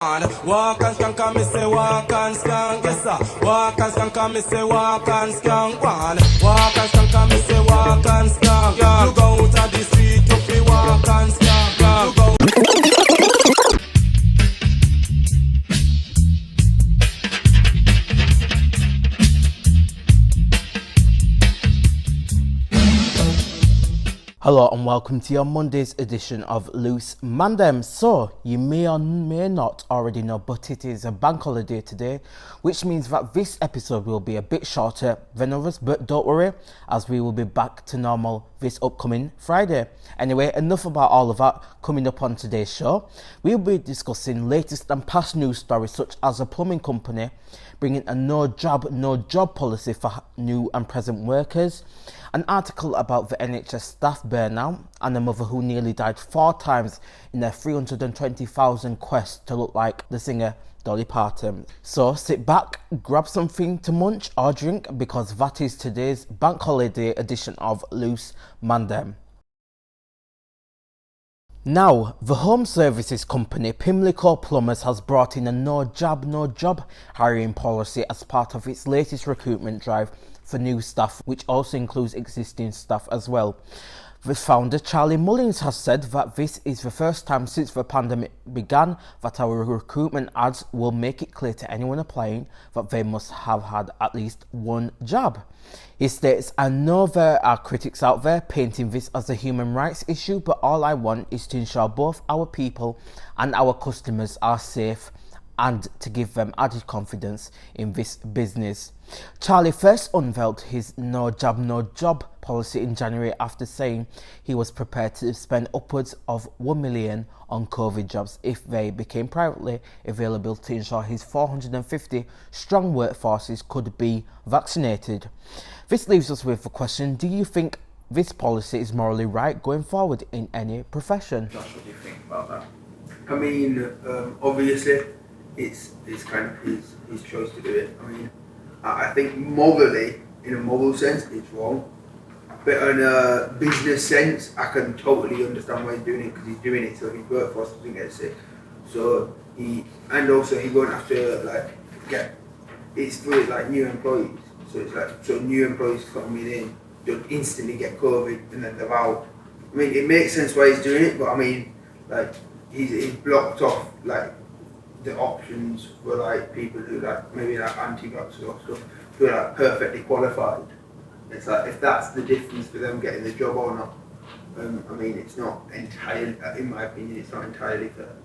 Walk and skank and me say walk and skank, yes sir. Walk and skank and me say walk and skank. Walk and skank and me say walk and skank. You go out of the street, you fi walk and skank. You go. Hello and welcome to your Monday's edition of Loose Mandem. So, you may or may not already know, but it is a bank holiday today, which means that this episode will be a bit shorter than others, but don't worry, as we will be back to normal this upcoming Friday. Anyway, enough about all of that. Coming up on today's show, we'll be discussing latest and past news stories such as a plumbing company bringing a no job policy for new and present workers, an article about the NHS Staff Burnout, and a mother who nearly died 4 times in their 320,000 quest to look like the singer Dolly Parton. So sit back, grab something to munch or drink, because that is today's bank holiday edition of Loose Mandem. Now, the home services company Pimlico Plumbers has brought in a no job hiring policy as part of its latest recruitment drive for new staff, which also includes existing staff as well. The founder, Charlie Mullins, has said that this is the first time since the pandemic began that our recruitment ads will make it clear to anyone applying that they must have had at least one job. He states, "I know there are critics out there painting this as a human rights issue, but all I want is to ensure both our people and our customers are safe and to give them added confidence in this business." Charlie first unveiled his no job policy in January after saying he was prepared to spend upwards of $1 million on COVID jobs if they became privately available to ensure his 450 strong workforces could be vaccinated. This leaves us with the question, do you think this policy is morally right going forward in any profession? Josh, what do you think about that? I mean, obviously, it's kind of his choice to do it. I mean, I think morally, in a moral sense, it's wrong. But in a business sense, I can totally understand why he's doing it, because he's doing it so his workforce doesn't get sick. So he won't have to it's for new employees. So it's so new employees coming in don't instantly get COVID and then they're out. I mean, it makes sense why he's doing it, but I mean, he's blocked off the options for people who maybe anti-vaxxers or stuff who are perfectly qualified. It's if that's the difference for them getting the job or not. I mean, it's not entirely, in my opinion, it's not entirely fair.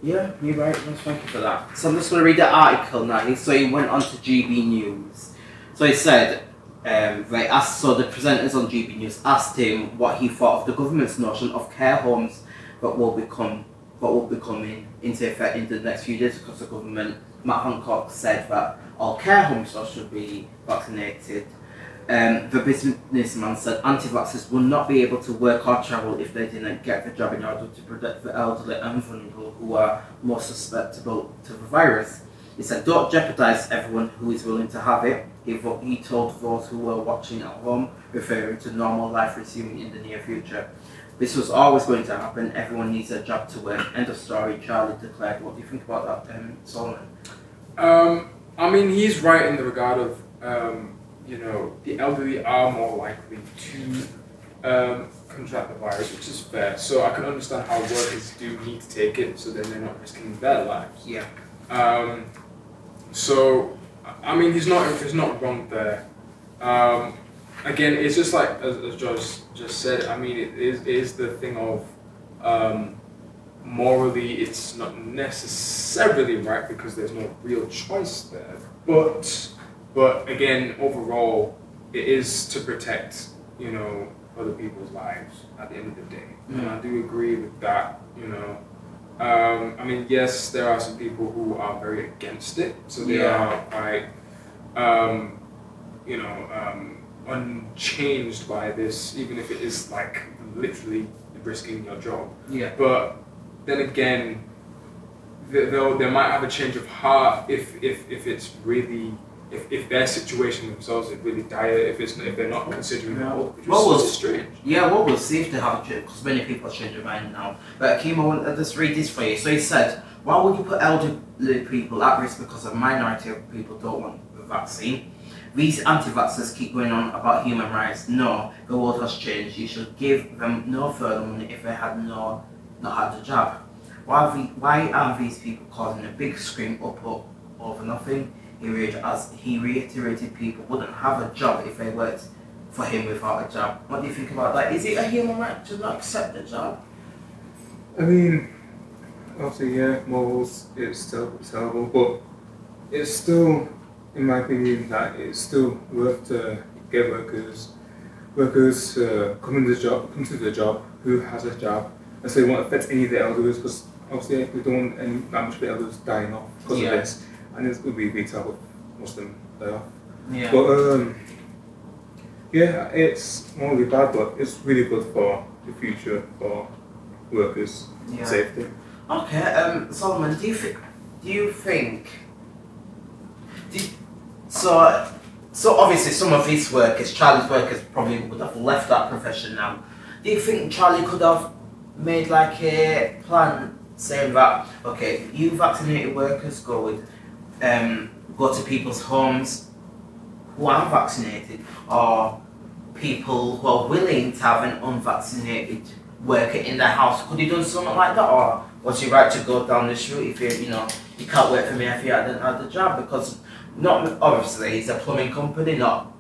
Yeah, you're right. Thank you for that. So I'm just going to read the article now. So he went on to GB News. So he said, the presenters on GB News asked him what he thought of the government's notion of care homes that will be coming into effect in the next few days, because the government, Matt Hancock, said that all care homes should be vaccinated. The businessman said anti-vaxxers will not be able to work or travel if they didn't get the job in order to protect the elderly and vulnerable who are more susceptible to the virus. He said, "Don't jeopardise everyone who is willing to have it," he told those who were watching at home, referring to normal life resuming in the near future. "This was always going to happen. Everyone needs a job to work." End of story, Charlie declared. What do you think about that, Solomon? I mean, he's right in the regard of, the elderly are more likely to contract the virus, which is fair. So I can understand how workers do need to take it, so then they're not risking their lives. Yeah. So, I mean, he's not wrong there. Again, it's just as Josh just said. I mean, it is the thing of morally, it's not necessarily right because there's no real choice there. But again, overall, it is to protect other people's lives at the end of the day. And I do agree with that. I mean, yes, there are some people who are very against it, so they are quite unchanged by this, even if it is literally risking your job. Yeah. But then again, they might have a change of heart if it's really if their situation themselves is really dire, if they're not considering help, which is strange. Yeah, we'll see if they have a change, because many people change their mind now. But Akeem, I'll just read this for you. So he said, Why would you put elderly people at risk because a minority of people don't want the vaccine? These anti-vaxxers keep going on about human rights. No, the world has changed. You should give them no further money if they had not had the jab. Why are these people causing a big scream up over nothing? He reiterated people wouldn't have a job if they worked for him without a job. What do you think about that? Is it a human right to not accept the job? I mean, obviously, yeah, morals, it's still terrible, but it's still, in my opinion, that it's still worth to get workers come to the job who has a job, and so it won't affect any of the elders, because obviously we don't want that much of the elders dying off because of this, and it would be terrible if most of them die off. Yeah. But yeah, it's morally bad, but it's really good for the future for workers' safety. Okay, Solomon, so obviously some of his workers, Charlie's workers, probably would have left that profession now. Do you think Charlie could have made like a plan saying that, okay, you vaccinated workers go to people's homes who aren't vaccinated, or people who are willing to have an unvaccinated worker in their house? Could he done something like that, or was he right to go down this route if you can't work for me if you hadn't had the job? Because not obviously it's a plumbing company, not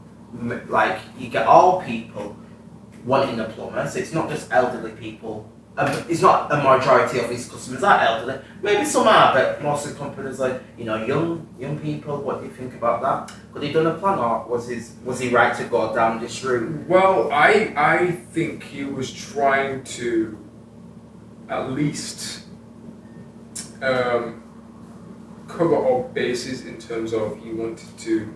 like you get all people wanting a plumber, so it's not just elderly people. It's not a majority of his customers are elderly. Maybe some are, but most of the companies are young people. What do you think about that? Could he done a plan, or was he right to go down this route? Well, I think he was trying to at least cover all bases in terms of he wanted to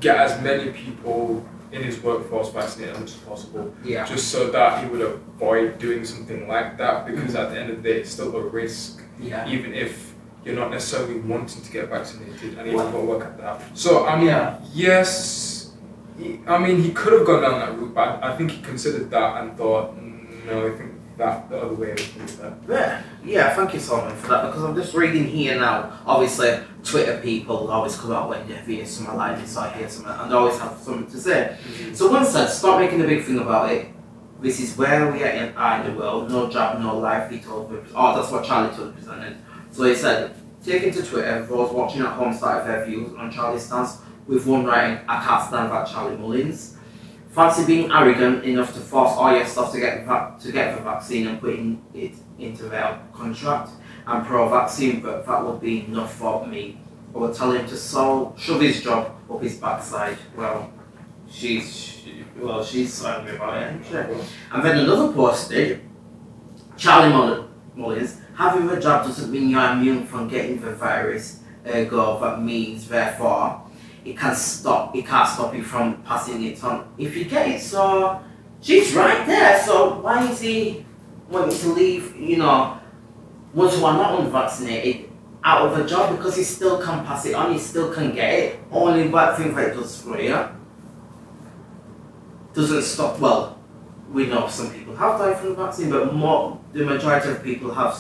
get as many people in his workforce vaccinated as much as possible, just so that he would avoid doing something like that, because at the end of the day it's still a risk, even if you're not necessarily wanting to get vaccinated and even work at that. So I mean, yes, he could have gone down that route, but I think he considered that and thought, no, I think that the other way was that. Yeah, thank you, Solomon, for that, because I'm just reading here now. Obviously, Twitter people always come out when they hear something like this or hear something, and they always have something to say. So one said, stop making a big thing about it. This is where we are in the world. No job, no life, he told me. Oh, that's what Charlie told the presenter. So he said, taking to Twitter, those watching at home started their views on Charlie's stance, with one writing, I can't stand that Charlie Mullins. Fancy being arrogant enough to force all your staff to get the vaccine and putting it into their contract. I'm pro-vaccine, but that would be enough for me. I would tell him to shove his job up his backside. Well, she's angry about it, isn't she? And then another posted, Charlie Mullins, having the job doesn't mean you're immune from getting the virus. Ergo, that means, therefore, it can't stop you from passing it on if you get it. So she's right there. So why is he wanting to leave, ones who are not unvaccinated out of a job? Because he still can pass it on, he still can get it. Only bad thing that it does for you doesn't stop. Well, we know some people have died from the vaccine, but the majority of people have,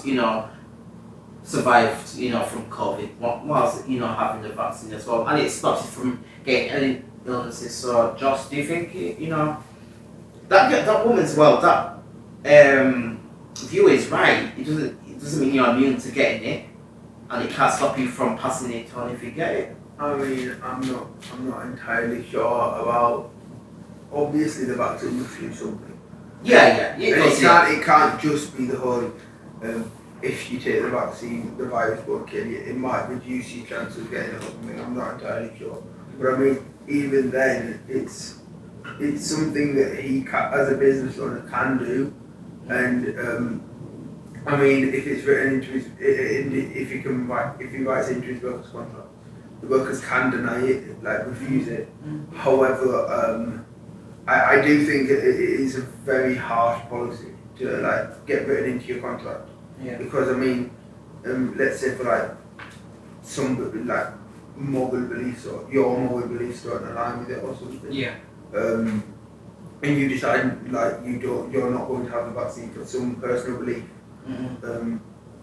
survived, from COVID, whilst, having the vaccine as well, and it stops you from getting any illnesses. So, Josh, do you think, that woman's that view is right? It doesn't mean you're immune to getting it, and it can't stop you from passing it on if you get it. I mean, I'm not entirely sure about. Obviously, the vaccine must do something. It can't just be the whole. If you take the vaccine, the virus won't kill you. It might reduce your chance of getting it or something. I'm not entirely sure. But I mean, even then, it's something that he as a business owner can do. And I mean, if it's written into his, if he writes into his workers' contract, the workers can deny it, like refuse it. However, I do think it is a very harsh policy to get written into your contract. Yeah. Because I mean, let's say for some moral beliefs or your moral beliefs don't align with it or something. Yeah. And you decide you're not going to have the vaccine for some personal belief. Mm-hmm.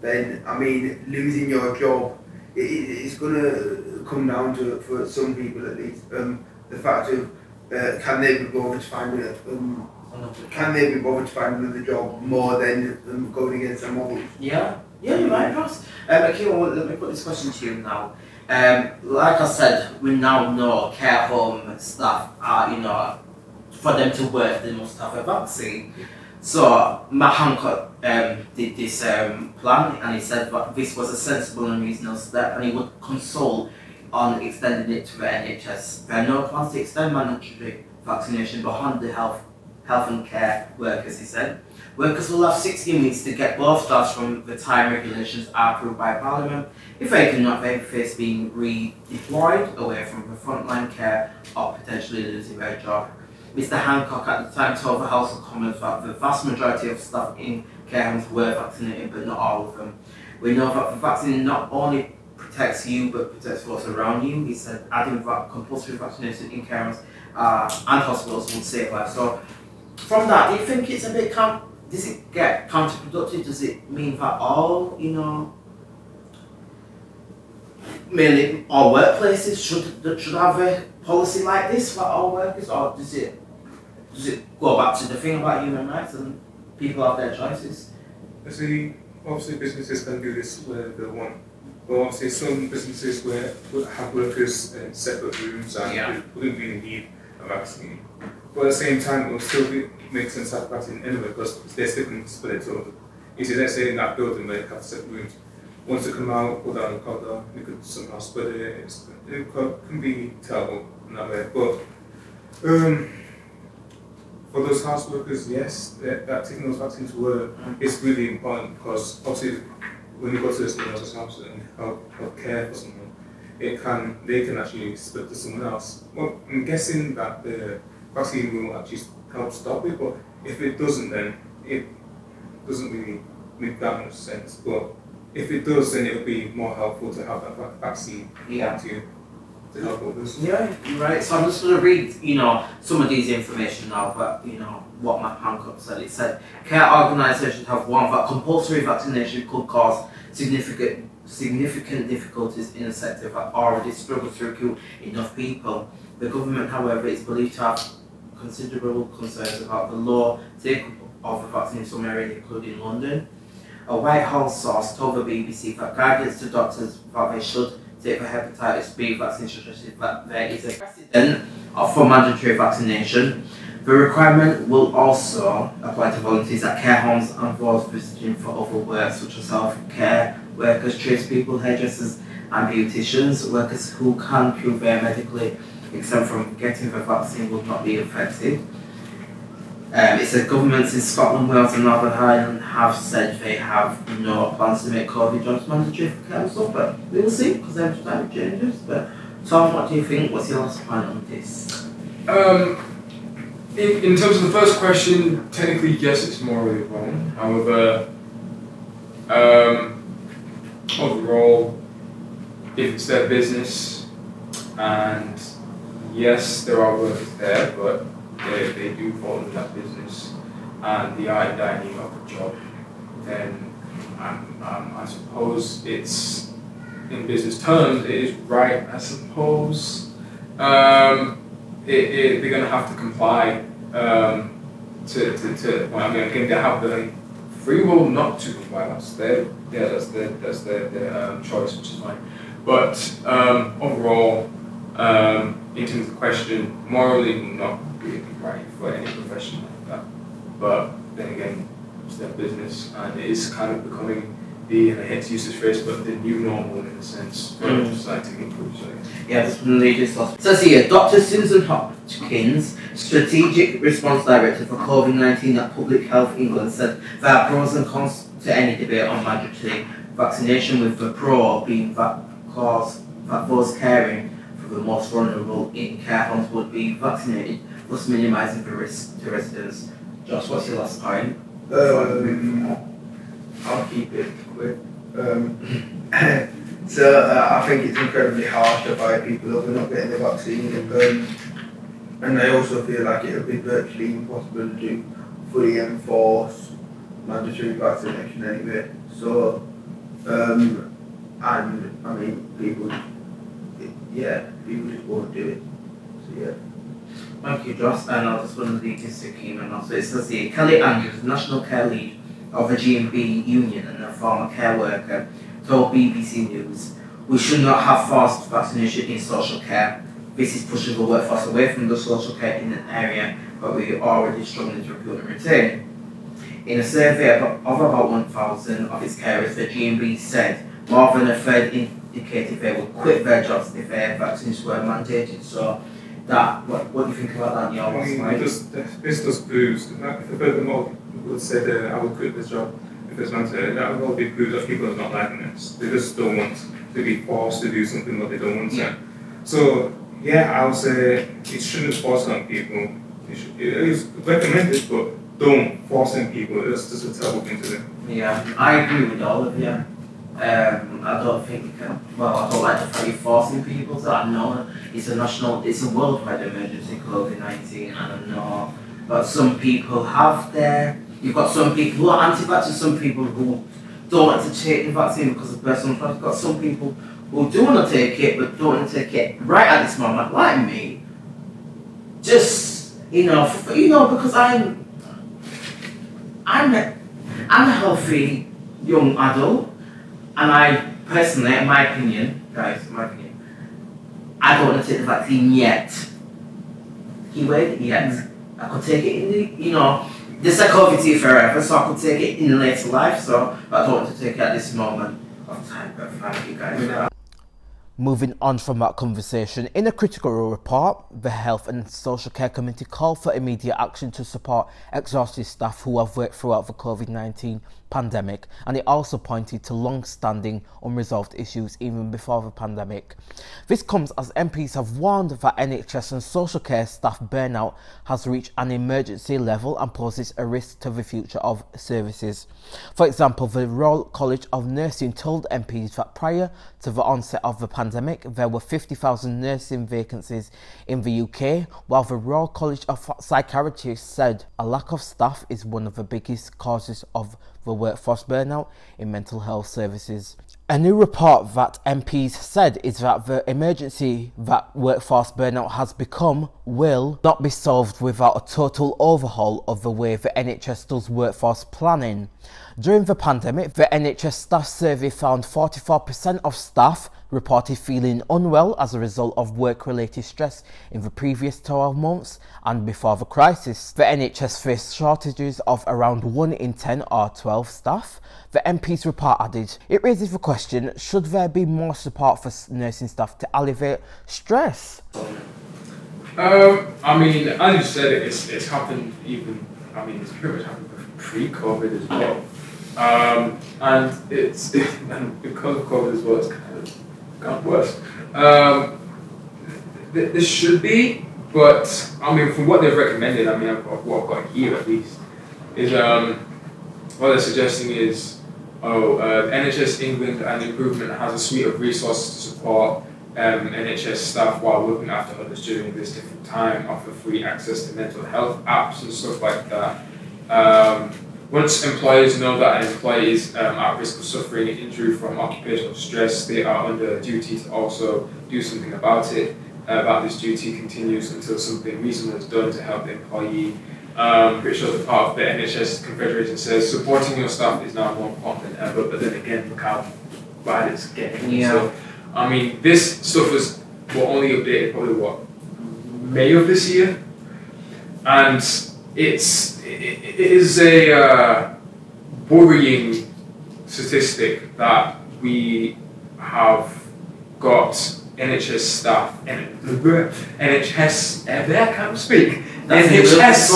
then I mean losing your job, it's going to come down to, for some people at least, the fact of can they be bothered to find another job more than going against their models? Yeah, you're right, Ross. Okay, well, let me put this question to you now. Like I said, we now know care home staff are, for them to work, they must have a vaccine. So Matt Hancock did this plan, and he said that this was a sensible and reasonable step, and he would consult on extending it to the NHS. There are no plans to extend mandatory vaccination beyond the health and care workers, he said. Workers will have 16 weeks to get both shots from the time regulations are approved by Parliament. If they cannot, they face being redeployed away from the frontline care or potentially losing their job. Mr Hancock at the time told the House of Commons that the vast majority of staff in care homes were vaccinated, but not all of them. We know that the vaccine not only protects you, but protects those around you. He said adding compulsory vaccination in care homes and hospitals would save lives. So from that, do you think it's a bit does it get counterproductive? Does it mean that all, mainly all workplaces should have a policy like this for all workers, or does it go back to the thing about human rights and people have their choices? See, obviously businesses can do this where they want. But obviously some businesses would have workers in separate rooms and wouldn't really need a vaccine. But at the same time, it will still make sense to have vaccine anyway, because they still can split it over. You see, let's say in that building where they have separate rooms, once they come out, go down the corridor, they could somehow split it. It can be terrible in that way. But for those house workers, yes, that taking those vaccines to work is really important, because obviously when you go to someone else's house and help care for someone, they can actually split to someone else. Well, I'm guessing that the vaccine will actually help stop it, but if it doesn't, then it doesn't really make that much sense. But if it does, then it will be more helpful to have that vaccine to help others. Yeah, right. So I'm just going to read, some of these information now, but what Matt Hancock said. It said care organisations have warned that compulsory vaccination could cause significant difficulties in a sector that already struggles to recruit enough people. The government, however, is believed to have considerable concerns about the low take of the vaccine in some areas, including London. A Whitehall source told the BBC that guidance to doctors that they should take the hepatitis B vaccine suggested that there is a precedent for mandatory vaccination. The requirement will also apply to volunteers at care homes and those visiting for other work, such as health-care workers, tradespeople, hairdressers and beauticians. Workers who can prove they are medically exempt from getting the vaccine will not be affected. It said governments in Scotland, Wales and Northern Ireland have said they have no plans to make COVID jobs mandatory for council, but we will see, because every time it changes. But Tom, what do you think? What's your last point on this? In terms of the first question, technically yes, it's morally wrong. However, overall, if it's their business, and yes, there are workers there, but they do fall in that business, and they are in dire need of a job, then I suppose it's, in business terms, it is right, I suppose. They're going to have to comply again, they have the free will not to comply. That's their choice, which is fine. But overall, in terms of the question, morally not really right for any profession like that. But then again, it's their business, and it is kind of becoming I hate to use this phrase, but the new normal in a sense for society to improve. So yeah, this one leaders lost. Says here, Dr. Susan Hopkins, Strategic Response Director for COVID-19 at Public Health England, said there are pros and cons to any debate on mandatory vaccination, with the pro being that those caring for the most vulnerable in care homes would be vaccinated, thus minimising the risk to residents. Josh, what's your last point? I'll keep it quick. So I think it's incredibly harsh by people who are not getting the vaccine, and I also feel like it would be virtually impossible to fully enforce mandatory vaccination anyway. So And I mean, people just won't do it. So yeah. Thank you, Joss. And I just want to leave this to Keeman now. So it says here, Kelly Andrews, National Care Lead of the G&B Union and a former care worker, told BBC News, "We should not have forced vaccination in social care. This is pushing the workforce away from the social care in an area where we are already struggling to recruit and retain." In a survey of about 1,000 of its carers, the G&B said more than a third indicated they would quit their jobs if their vaccines were mandated. So, what do you think about that in your mind? This does boobs. If a bit more would say that I would quit this job if it's mandated, that would be boobs of people who are not liking this. They just don't want to be forced to do something that they don't want to. Yeah. So, yeah, I would say it shouldn't force on people. It is recommended, but don't force on people. It's just a terrible thing to do. Yeah, I agree with all of you. I don't think you can, I don't like the fact you're forcing people to. I know it's a worldwide emergency, COVID-19, and I know, but some people you've got some people who are anti-vaccine, some people who don't want to take the vaccine because of personal preference. You've got some people who do want to take it, but don't want to take it right at this moment, like me. Just, because I'm a healthy young adult, and I personally, in my opinion, I don't want to take the vaccine yet. Keyword, yet. I could take it in this is COVID forever, so I could take it in later life, but I don't want to take it at this moment of time. But thank you guys for that. Moving on from that conversation, in a critical report, the Health and Social Care Committee called for immediate action to support exhausted staff who have worked throughout the COVID-19 pandemic, and it also pointed to long-standing unresolved issues even before the pandemic. This comes as MPs have warned that NHS and social care staff burnout has reached an emergency level and poses a risk to the future of services. For example, the Royal College of Nursing told MPs that prior to the onset of the pandemic, there were 50,000 nursing vacancies in the UK, while the Royal College of Psychiatrists said a lack of staff is one of the biggest causes of the workforce burnout in mental health services. A new report that MPs said is that the emergency that workforce burnout has become will not be solved without a total overhaul of the way the NHS does workforce planning. During the pandemic, the NHS staff survey found 44% of staff reported feeling unwell as a result of work-related stress in the previous 12 months, and before the crisis, the NHS faced shortages of around 1 in 10 or 12 staff. The MP's report added, it raises the question, should there be more support for nursing staff to alleviate stress? I mean, as you said, it's happened it's pretty much happened pre-COVID as well. And because of COVID as well, it's kind of gotten worse. There should be, but I mean, from what they've recommended, what I've got here at least, is what they're suggesting is, NHS England and Improvement has a suite of resources to support NHS staff while looking after others during this difficult time, offer free access to mental health apps and stuff like that. Once employers know that an employee is at risk of suffering an injury from occupational stress, they are under duty to also do something about it. This duty continues until something reasonable is done to help the employee. Pretty sure the part of the NHS Confederation says supporting your staff is now more important than ever, but then again, look how bad it's getting. Yeah. So, this stuff was only updated probably May of this year, and it is a worrying statistic that we have got NHS staff, NHS, I can't speak. NHS,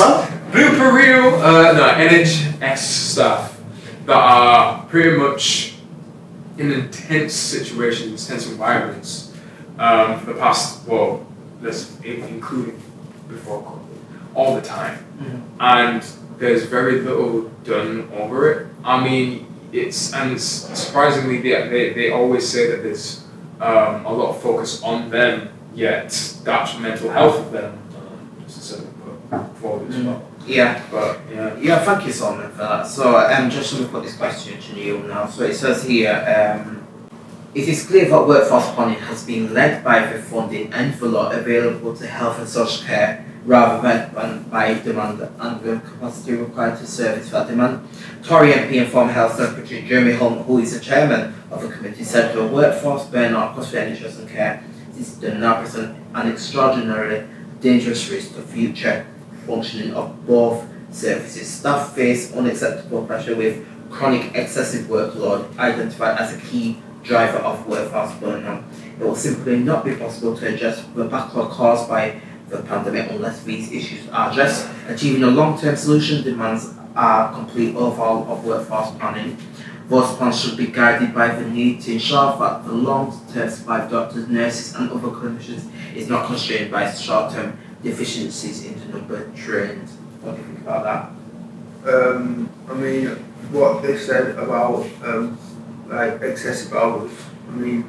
blooper reel, NHS staff that are pretty much in intense situations, intense environments for the past, including before COVID, all the time. Mm-hmm. And there's very little done over it. It's surprisingly, they always say that there's a lot of focus on them, yet that's mental health of them. Just to put forward as well. Yeah. But yeah. Yeah, thank you, Solomon, for that. So, just let me put this question to you now. So it says here, it is clear that workforce planning has been led by the funding envelope available to health and social care rather than by demand and the capacity required to service that demand. Tory MP and former Health Secretary Jeremy Hunt, who is the chairman of the committee, said the workforce burnout across the NHS and care is now present an extraordinarily dangerous risk to future functioning of both services. Staff face unacceptable pressure with chronic excessive workload identified as a key driver of workforce burnout. It will simply not be possible to address the backlog caused by the pandemic unless these issues are addressed. Achieving a long-term solution demands a complete overhaul of workforce planning. Those plans should be guided by the need to ensure that the long-term supply of doctors, nurses and other clinicians is not constrained by short-term deficiencies in the number trained. What do you think about that? I mean, what they said about like excessive hours, I mean,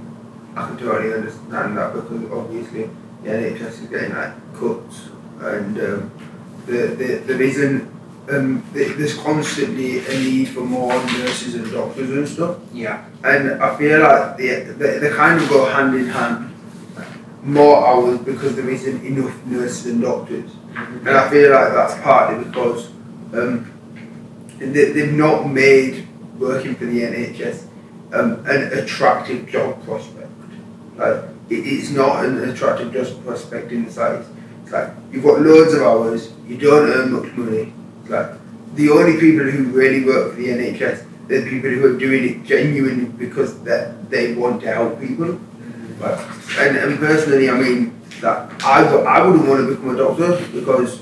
I can totally understand that because obviously the NHS is getting like cuts and there isn't there's constantly a need for more nurses and doctors and stuff. Yeah. And I feel like they kind of go hand in hand. More hours because there isn't enough nurses and doctors. And I feel like that's partly because they've not made working for the NHS an attractive job prospect. Like it's not an attractive job prospect in the size. It's like you've got loads of hours, you don't earn much money. It's like the only people who really work for the NHS, they're the people who are doing it genuinely because they want to help people. Like, and personally, I mean, that I wouldn't want to become a doctor because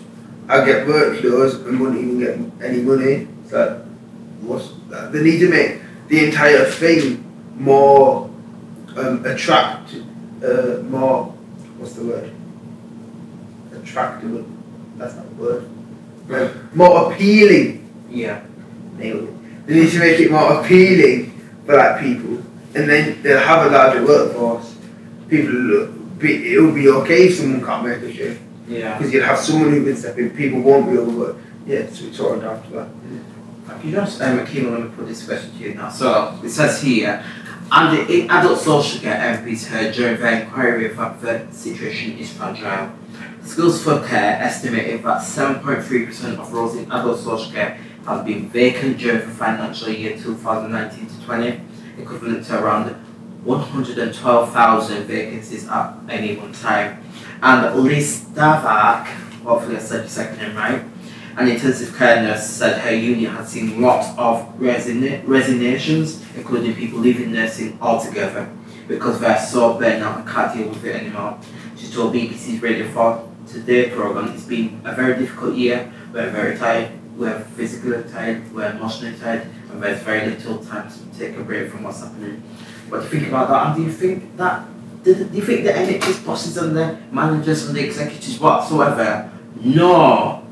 I get workloads and wouldn't even get any money. So they need to make the entire thing more attractive, more, what's the word? Attractive, that's not the word. More appealing. Yeah. Nailed it. They need to make it more appealing for like people, and then they'll have a larger workforce. It'll be okay if someone can't make a shift. Yeah. Because you'll have someone who can step in, people won't be overworked. Yeah, so it's all down to that. Thank you, Josh. Keelan, let me put this question to you now. So, it says here, and in adult social care, MPs heard during their inquiry that the situation is fragile. Schools for Care estimated that 7.3% of roles in adult social care have been vacant during the financial year 2019 to 20, equivalent to around 112,000 vacancies at any one time. And Liz Davak, hopefully I said your second name right, an intensive care nurse, said her union had seen lots of resignations, including people leaving nursing altogether because they're so burnt out and can't deal with it anymore. She told BBC's Radio 4 Today programme, it's been a very difficult year. We're very tired, we're physically tired, we're emotionally tired, and there's very little time to take a break from what's happening. What do you think about that? And do you think the NHS bosses and the managers and the executives whatsoever know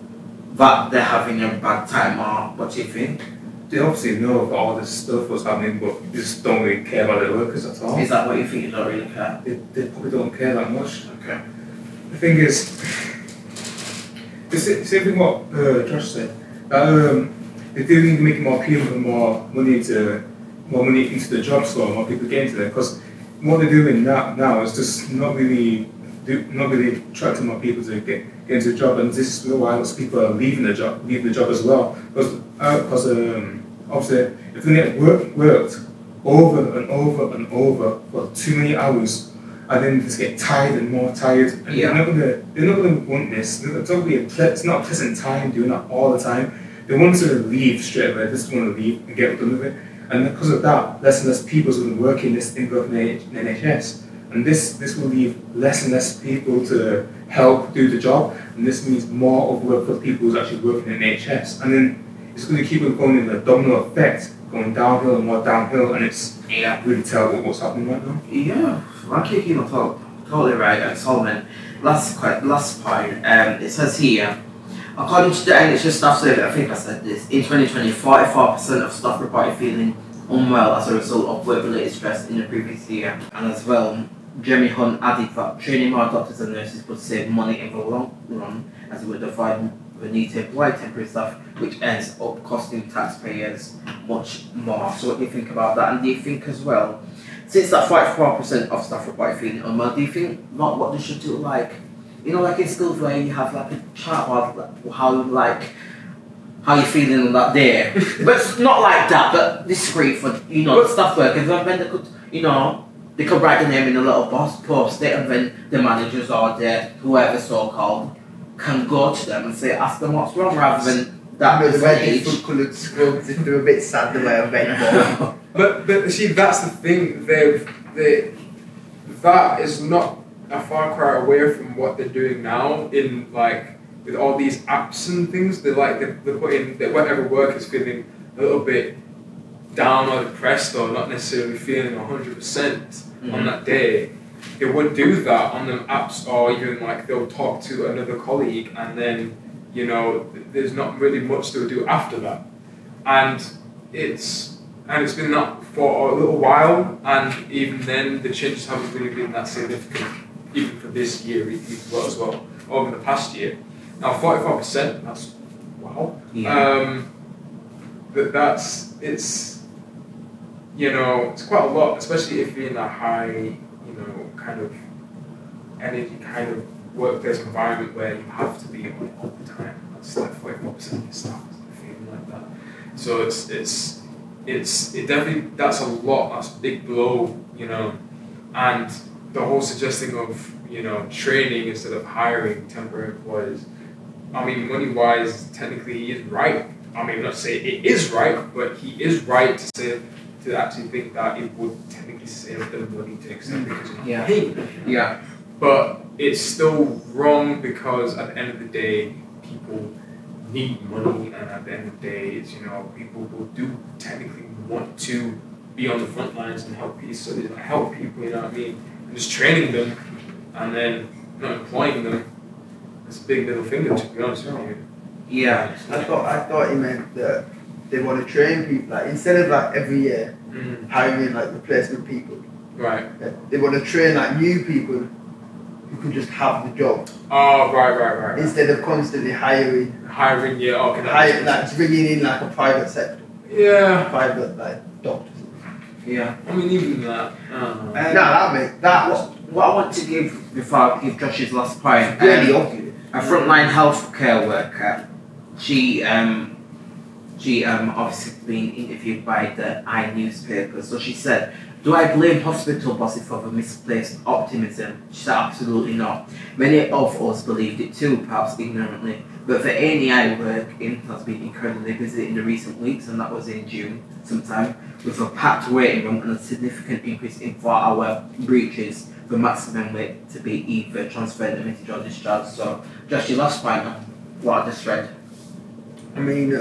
that they're having a bad time, or what do you think? They obviously know about all this stuff what's happening, but they just don't really care about their workers at all. Is that what you think? You don't really care? They probably don't care that much. Okay. The thing is, the same thing what Josh said. They do need to make it more appealing and more money into the job, so more people get into there. Because what they're doing now is just not really attracting more people to get into the job, and this is why lots of people are leaving the job as well. Because obviously, if they get worked over and over and over for too many hours, and then just get tired and more tired, and they're not gonna want this. It's not a pleasant time doing that all the time. They want to leave straight away. They just want to leave and get done with it. And because of that, less and less people are going to work in the NHS. And this will leave less and less people to help do the job. And this means more of work for people who's actually working in the NHS. And then it's going to keep on going in a domino effect, going downhill and more downhill. And it's really terrible what's happening right now. Yeah, thank you, Keelan. Totally right. And Solomon, last point. It says here, according to the NHS staff survey, I think I said this, in 2020, 44% of staff reported feeling unwell as a result of work-related stress in the previous year. And as well, Jeremy Hunt added that training more doctors and nurses would save money in the long run, as it would avoid the need to employ temporary staff, which ends up costing taxpayers much more. So what do you think about that? And do you think as well, since that 44% of staff report feeling unwell, do you think what they should do, like, you know, like in schools where you have like a chart of how you're feeling on that day, but it's not like that, but discreet for, you know, the staff workers, and then they could, you know, they could write the name in a little post it, and then the managers or the whoever so-called can go to them and say, ask them what's wrong, rather than that percentage. Food coloured scrubs if they're a bit sad the way I've been. But see, that's the thing. That is not a far cry away from what they're doing now. In like with all these apps and things, they put in that whatever work is feeling a little bit down or depressed or not necessarily feeling 100% on that day. They would do that on the apps, or even like they'll talk to another colleague, and then, you know, there's not really much they'll do after that. And it's been that for a little while, and even then the changes haven't really been that significant, even for this year as well, over the past year. Now 44%, that's wow. Yeah. It's, you know, it's quite a lot, especially if you're in a high, you know, kind of energy kind of workplace environment where you have to be on all the time. That's like 44% of your staff is feeling like that. So it definitely, that's a lot, that's a big blow, you know. And the whole suggesting of, you know, training instead of hiring temporary employees, I mean, money-wise, technically he is right. I mean, I'm not saying it is right, but he is right to actually think that it would technically save them money to extend because you're not paying them. Yeah. But it's still wrong, because at the end of the day, people need money, and at the end of the day, it's, you know, people will do technically want to be on the front lines and help people, so they help people, you know what I mean? And just training them and then not employing them, it's a big middle finger, to be honest with you. Yeah. I thought he meant that they want to train people, like instead of like every year hiring like replacement people. Right. They want to train like new people who can just have the job. Oh, right. Instead of constantly hiring, yeah, okay. like bringing in like a private sector. Yeah. Private like doctors. Yeah. I mean, even that. I don't know. What I want to give, before I give Josh's last point, Really obvious. a frontline healthcare worker, she obviously been interviewed by the I newspaper. So she said, "Do I blame hospital bosses for the misplaced optimism?" She said, "Absolutely not. Many of us believed it too, perhaps ignorantly. But the A&E I work in has been incredibly busy in the recent weeks," and that was in June sometime, "with a packed waiting room and a significant increase in 4-hour breaches, the maximum wait to be either transferred, admitted or discharged." So, Josh, your last point on what I just read. I mean,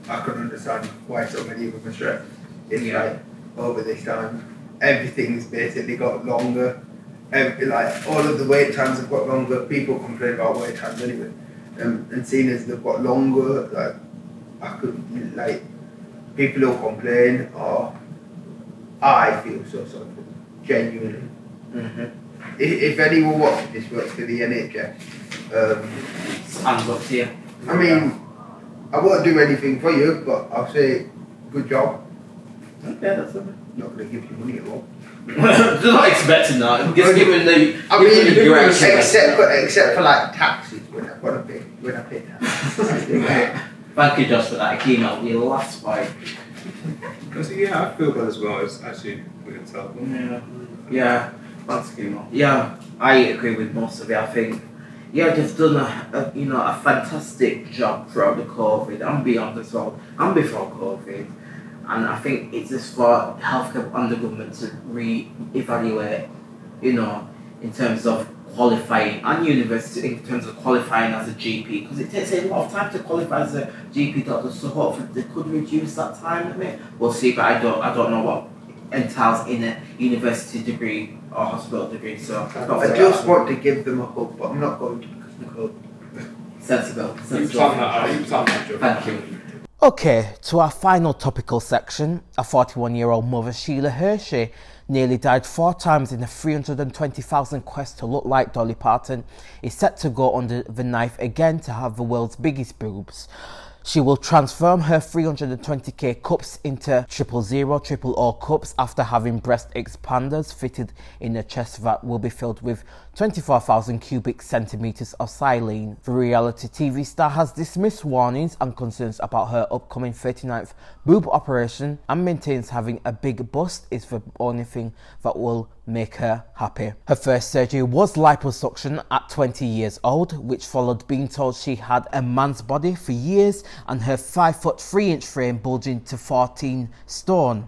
I can understand why so many of them are stressed. It's like over this time, everything's basically got longer. Like all of the wait times have got longer. People complain about wait times anyway, and seeing as they've got longer, like I could like people will complain, or I feel so sorry for them, genuinely. If anyone watching this works for the NHS, Hands up to you. I mean, I won't do anything for you, but I'll say good job. Okay, that's okay. Not going to give you money at all. They're not expecting that. Just giving the. I mean, direction. except for like taxes when I pay taxes. Thank you, Josh, for that. I came out with your last point. Yeah, I feel that as well. It's actually really tough. Yeah. Thanks, Kimo. Yeah, I agree with most of it. I think, they've done a fantastic job throughout the COVID and beyond as well, and before COVID. And I think it's just for healthcare and the government to re-evaluate, in terms of qualifying, and university in terms of qualifying as a GP, because it takes a lot of time to qualify as a GP doctor. So hopefully they could reduce that time a bit. We'll see, but I don't know what entails in a university degree or hospital degree. So I just want to give them a hug, but I'm not going to because I'm cold. Sensible. You planned that, Joe. Thank you. Okay, to our final topical section, a 41-year-old mother, Sheila Hershey, nearly died 4 times in a 320,000 quest to look like Dolly Parton, is set to go under the knife again to have the world's biggest boobs. She will transform her 320k cups into 000 cups after having breast expanders fitted in a chest that will be filled with 24,000 cubic centimeters of saline. The reality TV star has dismissed warnings and concerns about her upcoming 39th boob operation and maintains having a big bust is the only thing that will make her happy. Her first surgery was liposuction at 20 years old, which followed being told she had a man's body for years and her 5'3" frame bulging to 14 stone.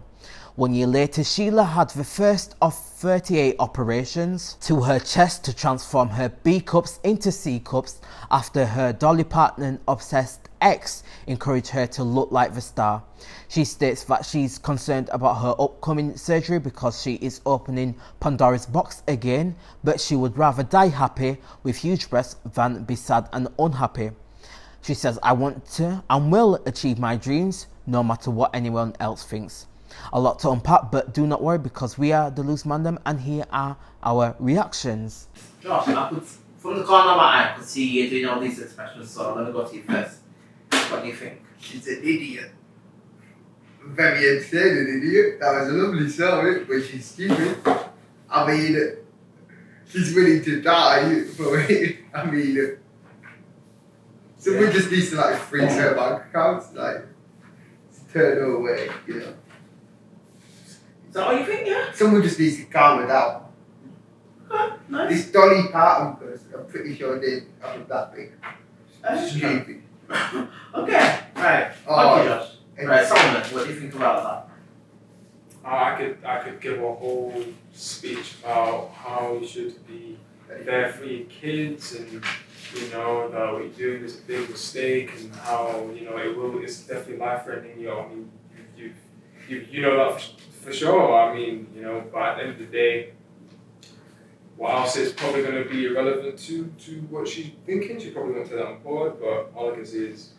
1 year later, Sheila had the first of 38 operations to her chest to transform her B cups into C cups after her Dolly Parton obsessed ex encouraged her to look like the star. She states that she's concerned about her upcoming surgery because she is opening Pandora's box again, but she would rather die happy with huge breasts than be sad and unhappy. She says, "I want to and will achieve my dreams no matter what anyone else thinks." A lot to unpack, but do not worry because we are the Loose Mandem and here are our reactions. Josh, from the corner of my eye, I could see you doing all these expressions, so let me go to you first. What do you think? She's an idiot. Very insane, an idiot. That was a lovely story, but she's stupid. I mean, she's willing to die for it. I mean, someone just needs to like freeze her bank accounts, like turn her away, you know. Is that what you think, yeah? Someone just needs to calm her down. Okay, nice. This Dolly Parton person, I'm pretty sure they aren't that big. Stupid. Okay, right. Oh, Thank you, Josh. Right, Solomon, what do you think about that? I could give a whole speech about how you should be there for your kids, and you know that what you're doing is a big mistake, and how it's definitely life threatening. I mean, you know that for sure. I mean, but at the end of the day, what I'll say is probably going to be irrelevant to what she's thinking. She probably won't take that on board, but all I can say is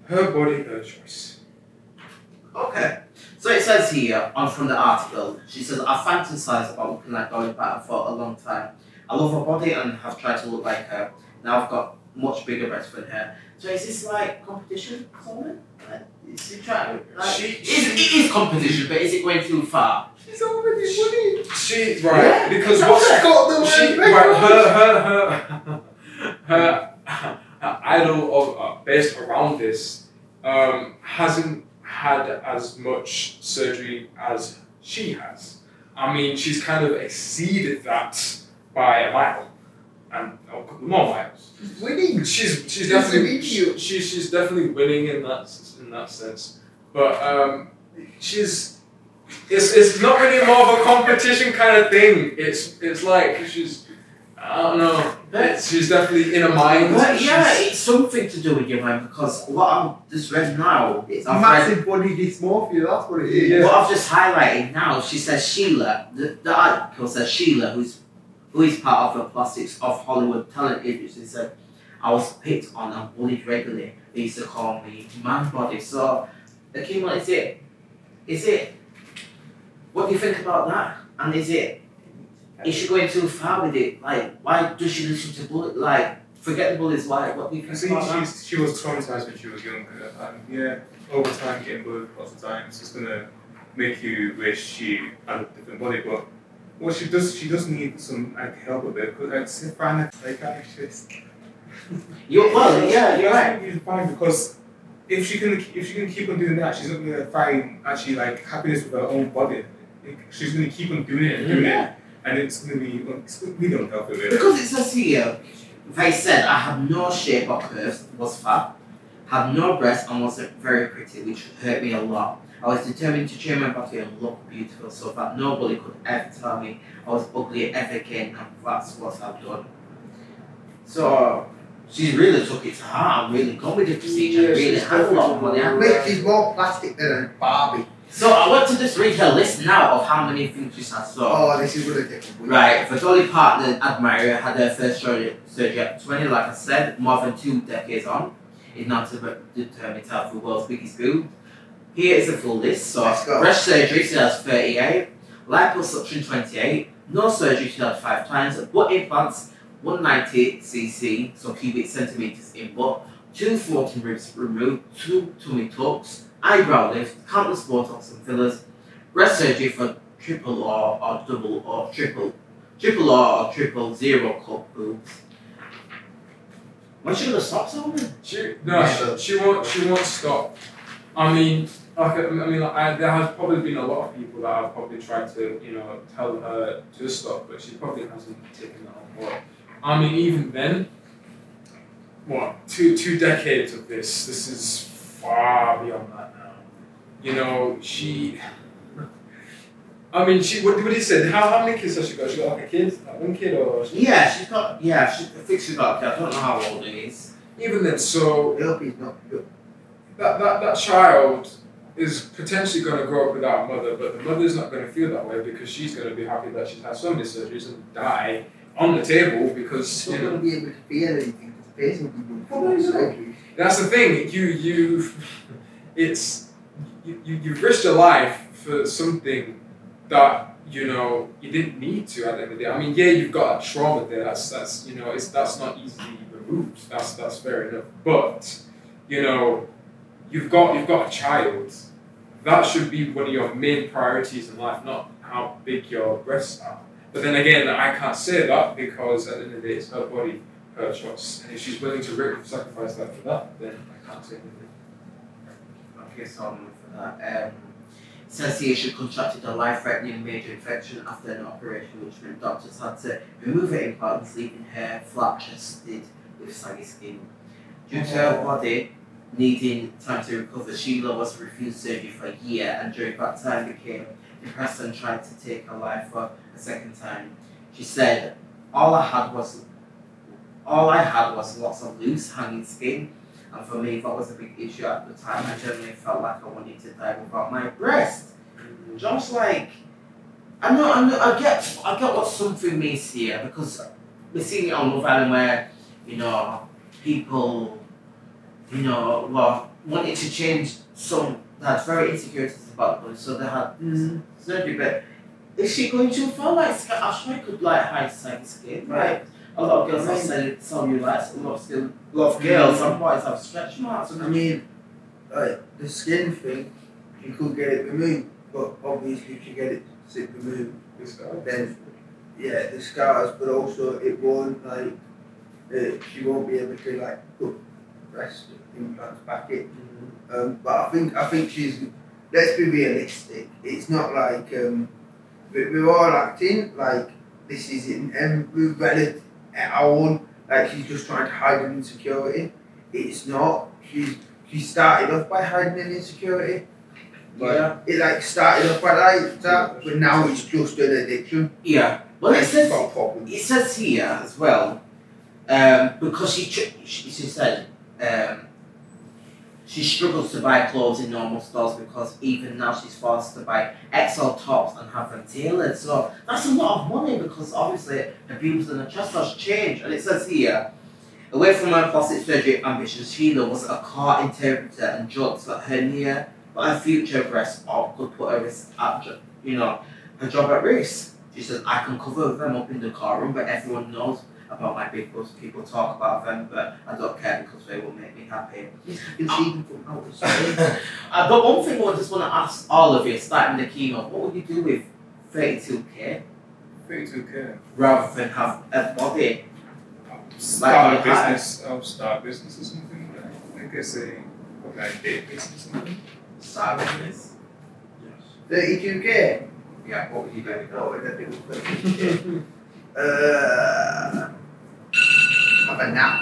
her body, her choice. Okay. So it says here, on from the article, she says, "I fantasized about looking like Dolly Parton for a long time. I love her body and have tried to look like her. Now I've got much bigger breasts than her." So is this like competition or something? Is it trying, it is competition, but is it going too far? She's already winning. Right, because what's her idol of based around this hasn't had as much surgery as she has. I mean, she's kind of exceeded that by a mile and a couple more miles. She's winning. She's definitely she's definitely winning in that sense. But it's not really more of a competition kind of thing. It's like I don't know. She's definitely in a mind. But yeah, it's something to do with your mind because what I've just read now is massive body dysmorphia. That's what it is. Yeah. What I've just highlighted now, she says Sheila. The article says Sheila, who is part of the Plastics of Hollywood talent agency, said, "I was picked on and bullied regularly. They used to call me man body." So, Akima, is it? What do you think about that? And is she going too far with it? Like, why does she listen to bullies? Like, forget the bullies. Why? What do you think about that? She was traumatized when she was younger, and yeah, over time getting bullied lots of times, it's gonna make you wish she had a different body. But what she does need some help with it, because like find a psychiatrist. You're right. You're fine, because if she can keep on doing that, she's not gonna find actually like happiness with her own body. She's gonna keep on doing it and doing it. And it's going to be really unhealthy, really. Because it says here, they said, "I had no shape or curves, was fat, had no breasts and wasn't very pretty, which hurt me a lot. I was determined to change my body and look beautiful so that nobody could ever tell me I was ugly ever again, and that's what I've done." So, she really took it to heart and really gone with the procedure, really had a lot of money. She's more plastic than a Barbie. So I want to just read her list now of how many things she's had. So, this is really difficult. Right, the Dolly Parton admirer had her first surgery at 20, like I said, more than 2 decades on. Is now determined to have the world's biggest boob. Here is a full list. So, breast surgery, she has 38. liposuction 28, no surgery, she had 5 times, butt implants 190cc, so cubic centimeters in butt, 2 floating ribs removed, 2 tummy tucks, eyebrow lift, countless Botox and fillers, breast surgery for triple or double or triple or triple zero cup boobs. When she gonna stop something? She won't stop. I mean, there has probably been a lot of people that have probably tried to, tell her to stop, but she probably hasn't taken that on board. I mean, even then, what, two decades of this is far beyond that now. What did he say? How many kids has she got? She got like a kid? Like 1 kid or? I think she's got a kid. I don't know how old he is. Even then, so I hope he's not good. that child is potentially going to grow up without a mother, but the mother's not going to feel that way because she's going to be happy that she's had so many surgeries and die on the table because She's not going to be able to feel anything because the patient will be surgery. That's the thing. You've risked your life for something that you didn't need to at the end of the day. I mean, yeah, you've got a trauma there. That's not easily removed. That's fair enough. But you've got a child. That should be one of your main priorities in life, not how big your breasts are. But then again, I can't say that because at the end of the day, it's her body, her choice. And if she's willing to sacrifice that for that, then I can't say anything. Okay, so I'm for that. Says here she contracted a life-threatening major infection after an operation, which meant doctors had to remove her implants, leaving her flat-chested with saggy skin. Due to her body needing time to recover, Sheila was refused surgery for a year, and during that time became depressed and tried to take her life for a second time. She said, all I had was lots of loose, hanging skin. And for me, that was a big issue at the time. I generally felt like I wanted to die without my breast. Just like, I get what something means here because we're seeing it on Love Island where, people, wanted to change some that had very insecurities about them, so they had surgery. But is she going too far? Like, Ashray could hide saggy skin, right? A lot of girls have said cellulites, a lot of girls and boys have stretch marks. I mean, the skin thing, you could get it removed, but obviously if you get it removed, then the scars, but also it won't she won't be able to put breast implants back in. But I think she's, let's be realistic. It's not like we're all acting like this is relative. Our own, she's just trying to hide an insecurity. It's not. She started off by hiding an insecurity. It started off by that, but now it's just an addiction. Yeah. Well, it says here as well, because she said she struggles to buy clothes in normal stores because even now she's forced to buy XL tops and have them tailored. So that's a lot of money because obviously her boobs and her chest has changed. And it says here, away from her plastic surgery ambitions, Sheila was a car interpreter and jokes that her future breasts could put her her job at risk. She says, I can cover them up in the car room, but everyone knows about my big boobs. People talk about them, but I don't care because they will make me happy. You can see them from outside. But one thing I just want to ask all of you, starting the keynote, what would you do with 32k? 32k. Rather than have a body? Start a business. I'll start a business or something. I guess a date business or something. Start a business? 32k? Yeah, what would you do with that? What would I do with 32k? Have a nap.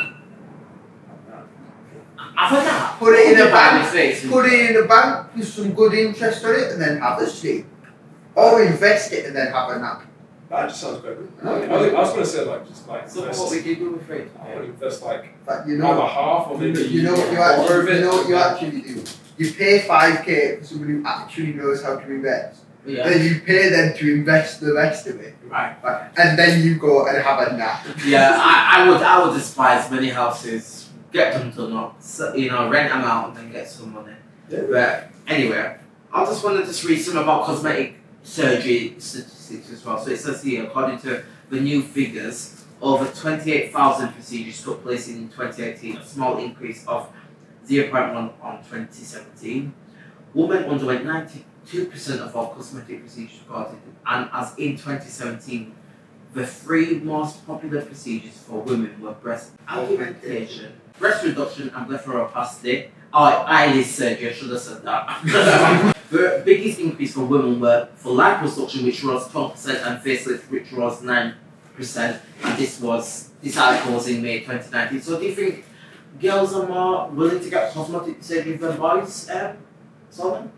Have a nap? Put it in a bank. Put it in a bank with some good interest on it, and then have a sleep. Or invest it and then have a nap. That just sounds quite good. I was going to say So what would you do with it? I would invest But either half or maybe you know what you actually do. You pay 5k for somebody who actually knows how to invest. Yeah. Then you pay them to invest the rest of it. Right. And then you go and have a nap. Yeah, I would despise many houses, get them done up, rent them out and then get some money. Yeah. But anyway, I just wanted to read some about Cosmetic surgery statistics as well. So it says here, according to the new figures, over 28,000 procedures took place in 2018, a small increase of 0.1 on 2017. Women underwent 92% of all cosmetic procedures reported, and as in 2017, the three most popular procedures for women were breast augmentation, breast reduction, and blepharoplasty. Oh, eyelid surgery, I should have said that. The biggest increase for women were for liposuction, which rose 12%, and facelift, which rose 9%. And this article was in May 2019. So do you think girls are more willing to get cosmetic surgery than boys, Solomon?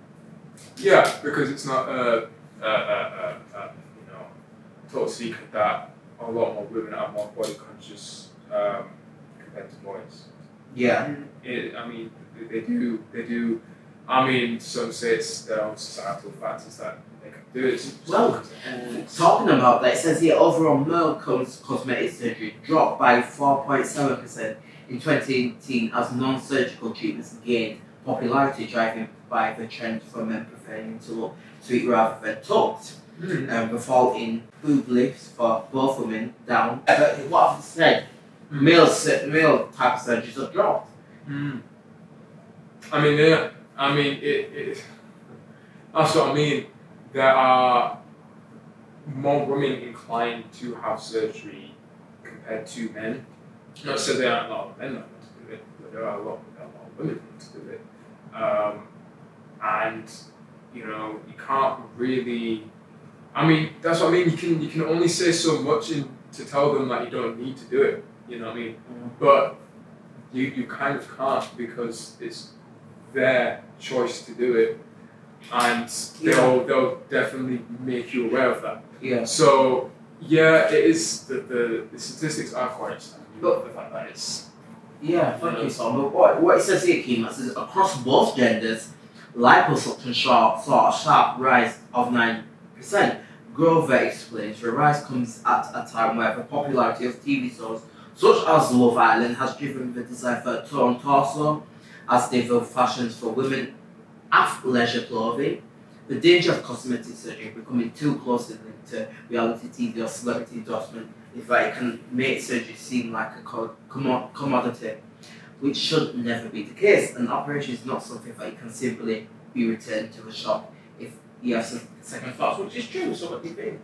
Yeah, because it's not total secret that a lot more women are more body conscious compared to boys. Yeah. I mean, they do. I mean, some say it's their own societal factors that they can do it. Well, talking about that, it says here overall male cosmetic surgery dropped by 4.7% in 2018 as non-surgical treatments gained popularity, driven by the trend for men preferring to look sweet rather than tucked. The fall in boob lifts for both women down. But what I've said, male type surgeries have dropped. I mean, yeah. I mean, it. That's what I mean. There are more women inclined to have surgery compared to men. Not so there aren't a lot of men that want to do it, but there are a lot of women that want to do it. And you can't really. I mean, that's what I mean. You can only say so much to tell them that you don't need to do it. You know what I mean? But you kind of can't, because it's their choice to do it, and they'll definitely make you aware of that. Yeah. So yeah, it is the statistics are quite astounding. But the fact that it's thank you, Sam. But what it says here, Keema, says across both genders, liposuction saw a sharp rise of 9%. Grover explains the rise comes at a time where the popularity of TV shows such as Love Island has driven the desire for a toned torso, as they build fashions for women athleisure clothing. The danger of cosmetic surgery becoming too closely linked to reality TV or celebrity endorsement is that it can make surgery seem like a commodity, which should never be the case. An operation is not something that can simply be returned to the shop if you have some second thoughts, which is true. So what do you think?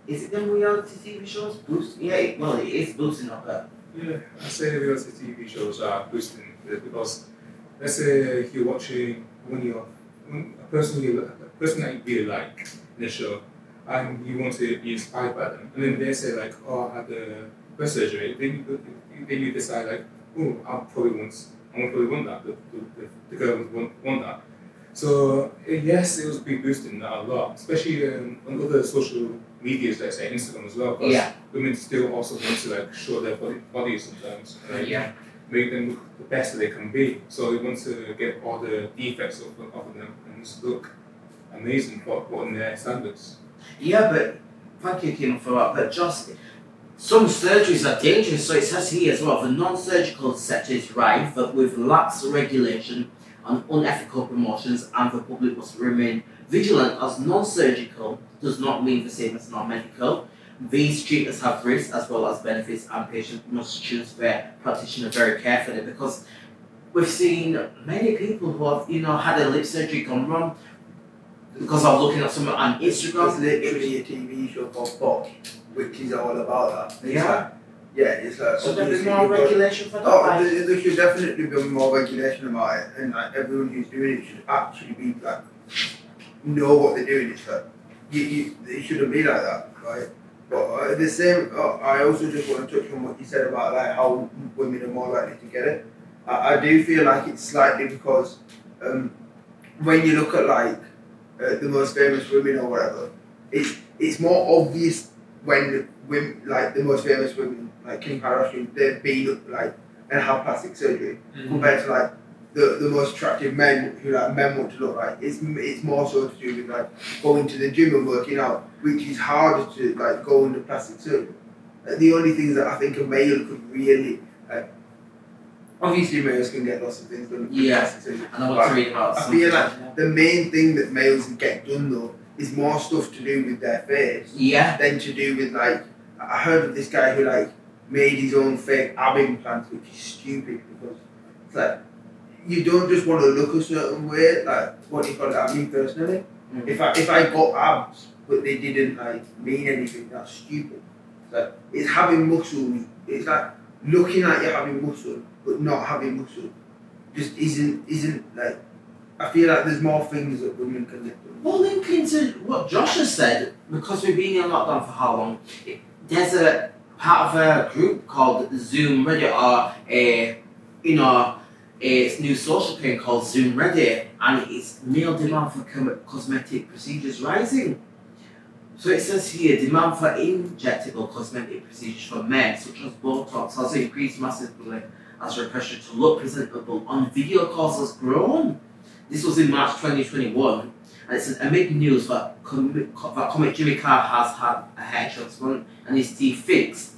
Is it them reality TV shows boosting? Yeah, it is boosting up there. Yeah, I say reality TV shows are boosting it, because let's say you're watching a person that you really like in a show, and you want to be inspired by them, and then they say like, "Oh, I had the breast surgery." Then you decide like, "Oh, I probably want that." The girl would want that. So yes, it was been boosting that a lot, especially on other social medias, let's say Instagram as well. Because women still also want to like show their bodies sometimes, and make them look the best that they can be. So they want to get all the defects of them and just look amazing for their standards. Yeah, but thank you, Kim, for that. But just some surgeries are dangerous. So it says here as well, the non-surgical sector is rife, but with lax regulation and unethical promotions, and the public must remain vigilant, as non-surgical does not mean the same as non-medical. These treatments have risks as well as benefits, and patients must choose their practitioner very carefully, because we've seen many people who have had a lip surgery gone wrong because of looking at someone on Instagram. It's literally a TV show called Pop, which is all about that. It's like So there's more regulation for that. There should definitely be more regulation about it, and like everyone who's doing it should actually be like know what they're doing. It's like it shouldn't be like that, right? But the same, I also just want to touch on what you said about like how women are more likely to get it. I do feel like it's slightly because when you look at like the most famous women or whatever, it's more obvious when the women, like the most famous women, like Kim Kardashian, they've been like and have plastic surgery compared to like the most attractive men who like men want to look like. It's more so to do with like going to the gym and working out, which is harder to like go into plastic surgery. The only things that I think a male could really obviously males can get lots of things done. Yeah, and I want to read about I something. feel like the main thing that males get done though is more stuff to do with their face than to do with like, I heard of this guy who like made his own fake ab implants, which is stupid because it's like, you don't just want to look a certain way, like what do you call it? I mean personally, if I got abs but they didn't like mean anything, that's stupid. It's like, it's having muscles, it's like looking like you're having muscle but not having muscle just isn't like, I feel like there's more things that women can get done. Well, linking to what Josh has said, because we've been in lockdown for how long, there's a part of a group called Zoom Reddit, or a new social chain called Zoom Reddit, and it's male demand for cosmetic procedures rising. So it says here, demand for injectable cosmetic procedures for men, such as Botox, has increased massively as the pressure to look presentable on video calls has grown. This was in March 2021, and it says amid news that comic Jimmy Carr has had a hair transplant and his teeth fixed,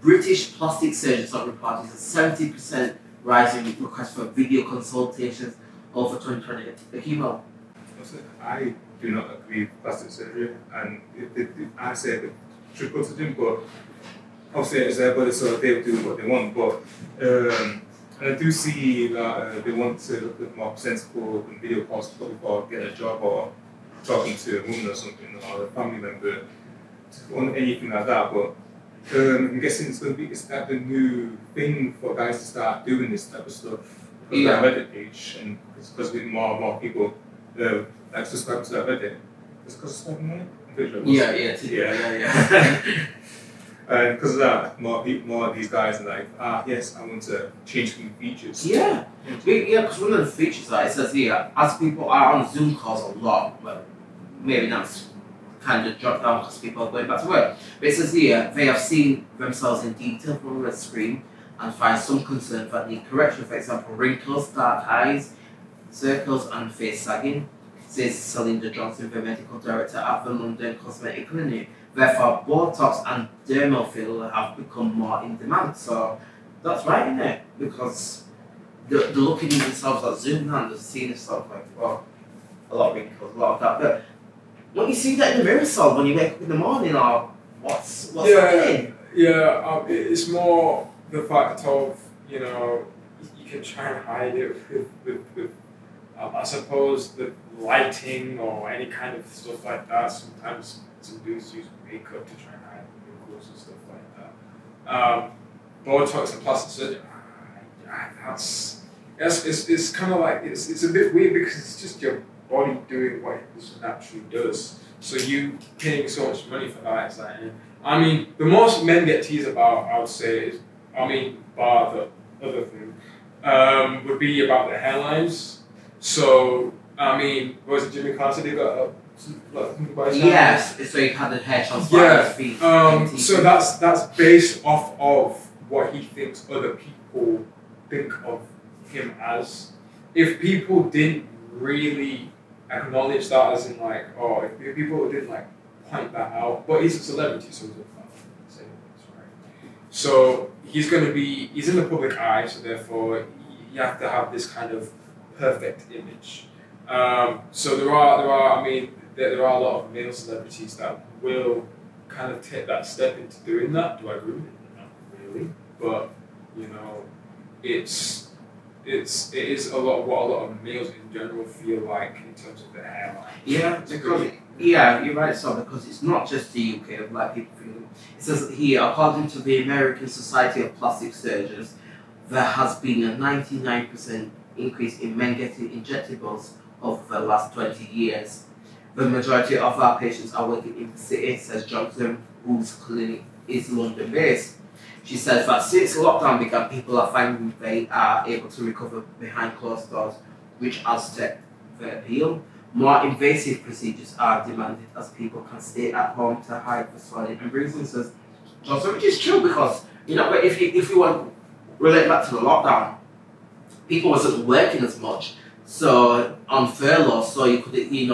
British plastic surgeons have reported a 70% rise in requests for video consultations over 2020. The chemo. I do not agree with plastic surgery, and I say that should go to gym, but obviously it's their body, so they do what they want. But and I do see that they want to look more presentable in video calls before getting a job or talking to a woman or something, or a family member, or anything like that. But I'm guessing it's like the new thing for guys to start doing this type of stuff. Because that Reddit page, and it's because more and more people like subscribe to that Reddit. It's because it's like money. Yeah. And because of that, more of these guys are like, yes, I want to change some features. Yeah, because one of the features that it says here, as people are on Zoom calls a lot, well, maybe that's kind of dropped down because people are going back to work. But it says here, they have seen themselves in detail from the screen and find some concern that need correction. For example, wrinkles, dark eyes, circles, and face sagging, says Celinda Johnson, the medical director at the London Cosmetic Clinic. Therefore, Botox and dermal filler have become more in demand. So that's right, isn't it? Because they're looking at themselves at Zoom and they're seeing themselves like, well, a lot of wrinkles, a lot of that. But when you see that in the mirror, so when you wake up in the morning, or what's happening? Yeah, it's more the fact of, you can try and hide it with I suppose, the lighting or any kind of stuff like that. Sometimes some dudes use makeup to try and hide wrinkles and stuff like that. Botox and plastic surgery, it's kind of like, it's a bit weird because it's just your body doing what it just naturally does. So you paying so much money for that, it's like, I mean, the most men get teased about, I would say, is, bar the other thing, would be about the hairlines. So, was it Jimmy Carter? They got yes, so he had a hair transplant on his feet. So that's based off of what he thinks other people think of him as. If people didn't really acknowledge that as in like, if people didn't like point that out, but he's a celebrity, so he's a right? So he's in the public eye, so therefore you have to have this kind of perfect image. So there are a lot of male celebrities that will kind of take that step into doing that. Do I agree with it? Not really, but it is a lot of what a lot of males in general feel like in terms of their hairline. Yeah, because you're right, so because it's not just the UK of black people feeling. It says here, according to the American Society of Plastic Surgeons, there has been a 99% increase in men getting injectables over the last 20 years. The majority of our patients are working in the city, says Johnson, whose clinic is London based. She says that since lockdown began, people are finding they are able to recover behind closed doors, which adds to the appeal. More invasive procedures are demanded as people can stay at home to hide the swelling and bruising, says Johnson, which is true because, but if you want to relate back to the lockdown, people wasn't working as much, so on furlough, so you could, they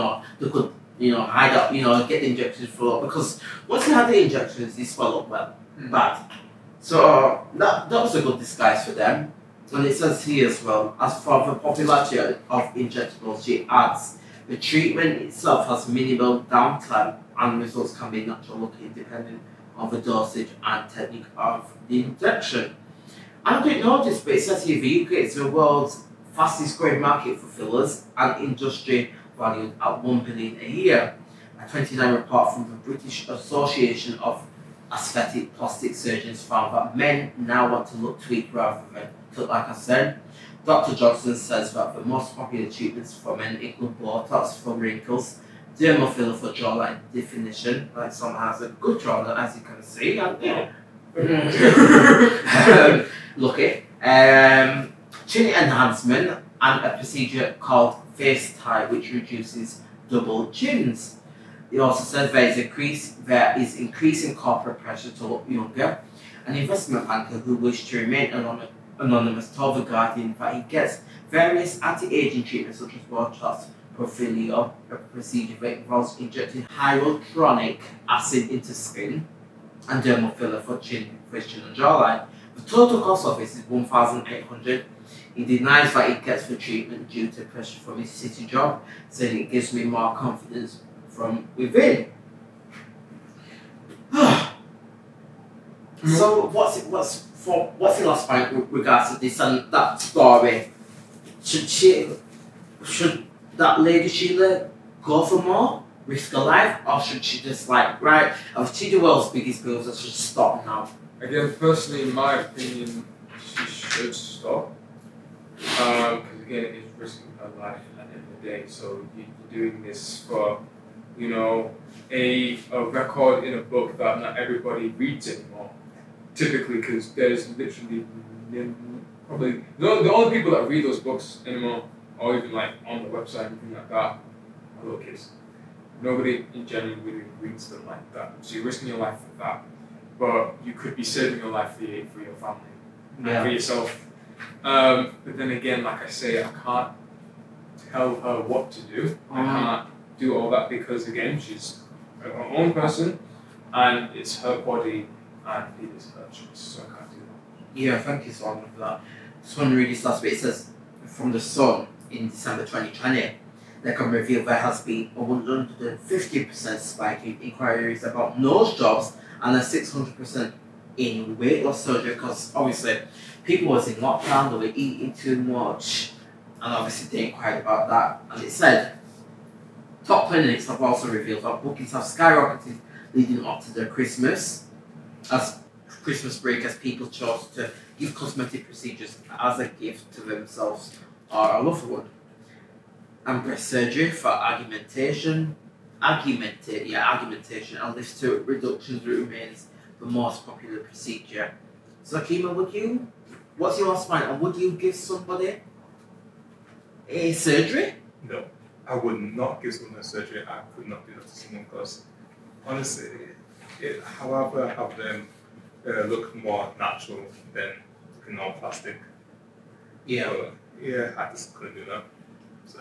could, hide up, get the injections full up, because once you had the injections, they swell up bad. So that was a good disguise for them. And it says here as well, as for the popularity of injectables, she adds, the treatment itself has minimal downtime and results can be natural-looking depending on the dosage and technique of the injection. I didn't know this, but it says here the UK is the world's fastest growing market for fillers and industry valued at 1 billion a year. A 29 report from the British Association of Aesthetic Plastic Surgeons found that men now want to look tweaked rather than look like I said. Dr. Johnson says that the most popular treatments for men include Botox for wrinkles, dermal filler for jawline definition, like someone has a good jawline as you can see, and lucky, chin enhancement, and a procedure called face tie, which reduces double chins. It also says there is increasing corporate pressure to look younger. An investment banker who wished to remain anonymous told The Guardian that he gets various anti-aging treatments such as Botox, Profilio, a procedure that involves injecting hyaluronic acid into skin, and dermal filler for chin and jawline. The total cost of this is $1,800. He denies that he gets the treatment due to pressure from his city job, saying it gives me more confidence from within. So what's the last point with regards to this and that story? Should that lady Sheila go for more, risk her life, or should she just like, right, I've achieved the world's biggest bills, I should stop now? Again, personally, in my opinion, she should stop. Because again, it is risking her life at the end of the day. So you're doing this for, a record in a book that not everybody reads anymore. Typically, because there's literally probably the only people that read those books anymore, or even like on the website and anything like that, are little kids. Nobody in general really reads them like that. So you're risking your life for that, but you could be saving your life for your family and for yourself. But then again, like I say, I can't tell her what to do. I can't do all that because again, she's her own person, and it's her body, and it is her choice. So I can't do that. Yeah, thank you so much for that. Just want to read this last bit. It says, from The Sun in December 2020, they can reveal there has been a 150% spike in inquiries about nose jobs and a 600% in weight loss surgery, because obviously people was in lockdown, they were eating too much, and obviously they inquired about that. And it said, top clinics have also revealed that bookings have skyrocketed leading up to the Christmas break, as people chose to give cosmetic procedures as a gift to themselves or a loved one. And breast surgery for argumentation, and lift to reductions remains the most popular procedure. So Kima, what's your spine, and would you give somebody a surgery? No, I would not give someone a surgery. I could not do that to someone because, honestly, however, have them look more natural than non-plastic. Yeah. So, yeah, I just couldn't do that. So.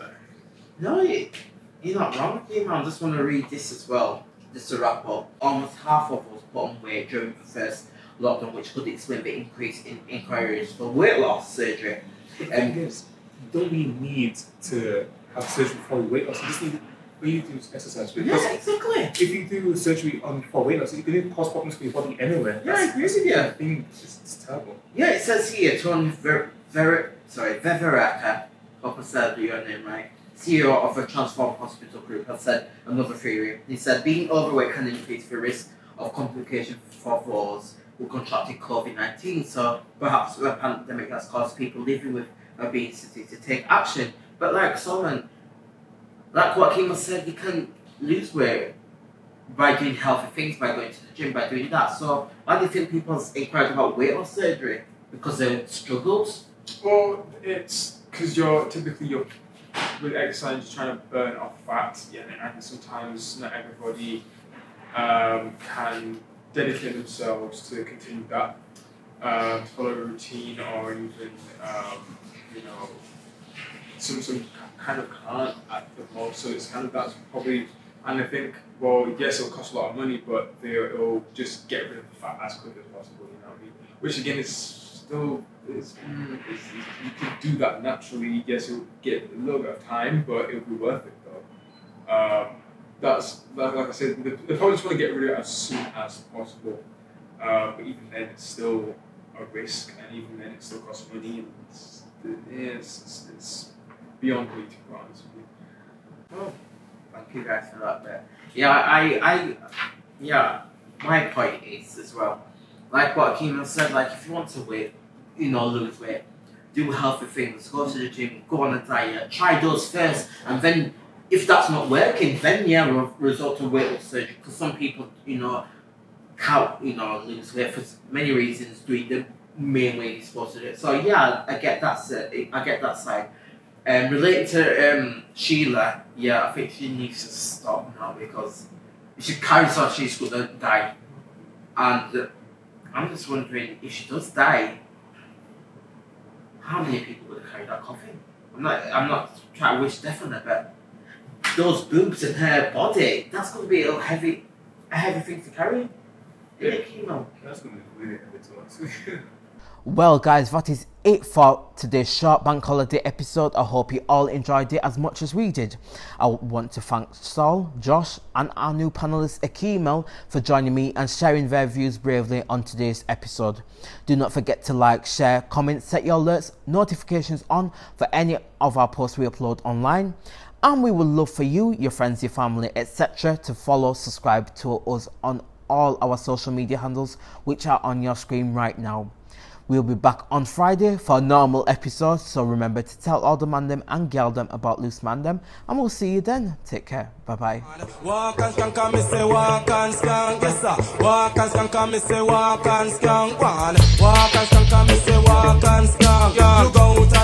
No, you're not wrong, Kima. I just want to read this as well, just to wrap up. Almost half of us put on weight during the first lockdown, which could explain the increase in inquiries for weight loss surgery. The thing is, you don't really need to have surgery for weight loss. You just need when you do exercise. Because exactly. if you do surgery for weight loss, you can cause problems for your body anyway. Yeah, I agree with you. I think it's terrible. Yeah, it says here, Tony Veveraka, hope I said your name right, CEO of the Transform Hospital Group, has said another theory. He said being overweight can increase the risk of complications for those who contracted COVID-19. So perhaps the pandemic has caused people living with obesity to take action. But like what Kima said, you can lose weight by doing healthy things, by going to the gym, by doing that. So why do you think people inquired about weight loss surgery? Because they struggled? Well, it's because you're with exercise, you're trying to burn off fat, and sometimes not everybody can dedicate themselves to continue that, follow a routine, or even some kind of can't at the most. So it's kind of that's probably, and I think, well, yes, it'll cost a lot of money, but it'll just get rid of the fat as quick as possible. You know what I mean? Which again is still, you could do that naturally. Yes, you'll get a little bit of time, but it'll be worth it though. That's like I said, they probably just want to get rid of it as soon as possible. But even then, it's still a risk, and even then, it still costs money, and it's beyond me, to be honest with you. Oh, thank you guys for that bit. Yeah, my point is as well, like what Keeman said, like if you want to lose weight, do healthy things, go to the gym, go on a diet, try those first, and then if that's not working, then resort to weight loss surgery. Because some people, can't, lose weight for many reasons, doing the main way you're supposed to do it. So yeah, I get that side. Related to Sheila, I think she needs to stop now because if she carries on, she's gonna die. And I'm just wondering, if she does die, how many people would carry that coffin? I'm not trying to wish death on her, but those boobs in her body, that's gonna be a heavy thing to carry. Yeah, that's gonna be really heavy to us. Well guys, that is it for today's short bank holiday episode. I hope you all enjoyed it as much as we did. I want to thank Sol, Josh and our new panellist Akimel for joining me and sharing their views bravely on today's episode. Do not forget to like, share, comment, set your alerts, notifications on for any of our posts we upload online. And we would love for you, your friends, your family, etc. to follow, subscribe to us on all our social media handles, which are on your screen right now. We'll be back on Friday for a normal episode, so remember to tell all the mandem and girldom about Loose Mandem, and we'll see you then. Take care. Bye bye. Walk and skank and me say walk and skank, yes sir. Walk and skank and me say walk and skank. Walk and skank and me say walk and skank. You go out